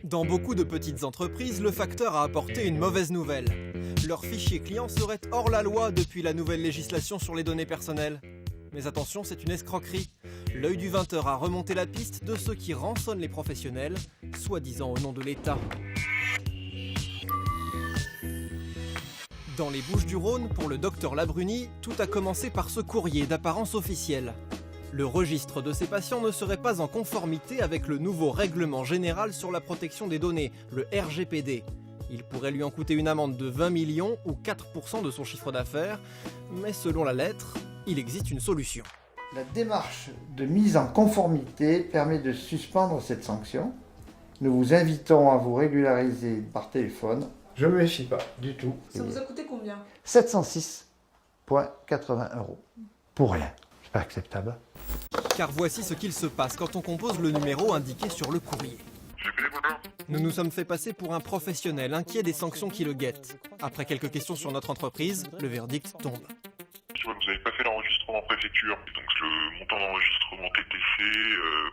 Dans beaucoup de petites entreprises, le facteur a apporté une mauvaise nouvelle. Leur fichier client serait hors la loi depuis la nouvelle législation sur les données personnelles. Mais attention, c'est une escroquerie. L'œil du 20h a remonté la piste de ceux qui rançonnent les professionnels, soi-disant au nom de l'État. Dans les Bouches-du-Rhône, pour le docteur Labruni, tout a commencé par ce courrier d'apparence officielle. Le registre de ces patients ne serait pas en conformité avec le nouveau règlement général sur la protection des données, le RGPD. Il pourrait lui en coûter une amende de 20 millions ou 4% de son chiffre d'affaires, mais selon la lettre, il existe une solution. La démarche de mise en conformité permet de suspendre cette sanction. Nous vous invitons à vous régulariser par téléphone. Je ne me méfie pas du tout. Ça vous a coûté combien ? 706,80 €. Pour rien. C'est pas acceptable. Car voici ce qu'il se passe quand on compose le numéro indiqué sur le courrier. Nous nous sommes fait passer pour un professionnel inquiet des sanctions qui le guettent. Après quelques questions sur notre entreprise, le verdict tombe. Vous n'avez pas fait l'enregistrement préfecture, donc le montant d'enregistrement TTC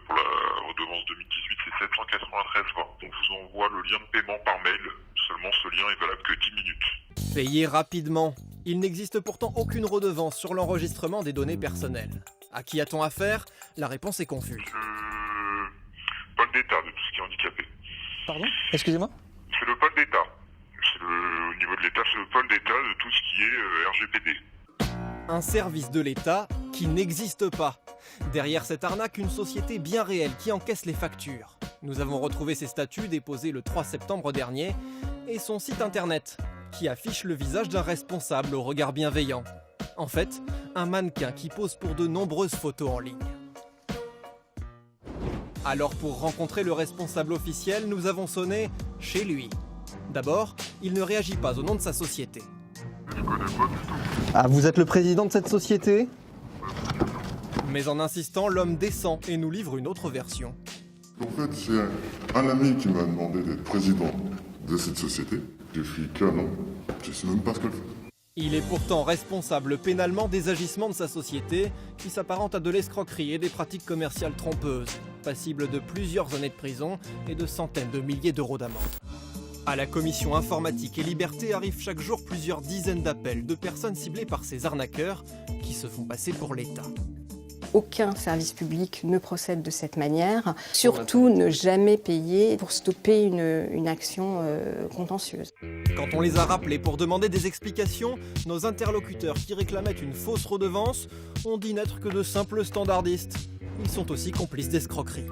pour la redevance 2018 c'est 793 €. Donc je vous envoie le lien de paiement par mail, seulement ce lien est valable que 10 minutes. Payez rapidement. Il n'existe pourtant aucune redevance sur l'enregistrement des données personnelles. À qui a-t-on affaire? La réponse est confuse. Pôle d'État de tout ce qui est handicapé. Pardon? Excusez-moi? C'est le pôle d'État. Au niveau de l'État, c'est le pôle d'État de tout ce qui est RGPD. Un service de l'État qui n'existe pas. Derrière cette arnaque, une société bien réelle qui encaisse les factures. Nous avons retrouvé ses statuts déposés le 3 septembre dernier et son site internet qui affiche le visage d'un responsable au regard bienveillant. En fait, un mannequin qui pose pour de nombreuses photos en ligne. Alors pour rencontrer le responsable officiel, nous avons sonné chez lui. D'abord, il ne réagit pas au nom de sa société. Je connais pas du tout. Ah, vous êtes le président de cette société? Mais en insistant, l'homme descend et nous livre une autre version. En fait, c'est un ami qui m'a demandé d'être président de cette société. Je suis canon. Je sais même pas ce qu'elle fait. Il est pourtant responsable pénalement des agissements de sa société, qui s'apparente à de l'escroquerie et des pratiques commerciales trompeuses, passible de plusieurs années de prison et de centaines de milliers d'euros d'amende. À la commission informatique et liberté arrivent chaque jour plusieurs dizaines d'appels de personnes ciblées par ces arnaqueurs qui se font passer pour l'État. Aucun service public ne procède de cette manière. Surtout, ne jamais payer pour stopper une action contentieuse. Quand on les a rappelés pour demander des explications, nos interlocuteurs qui réclamaient une fausse redevance ont dit n'être que de simples standardistes. Ils sont aussi complices d'escroquerie.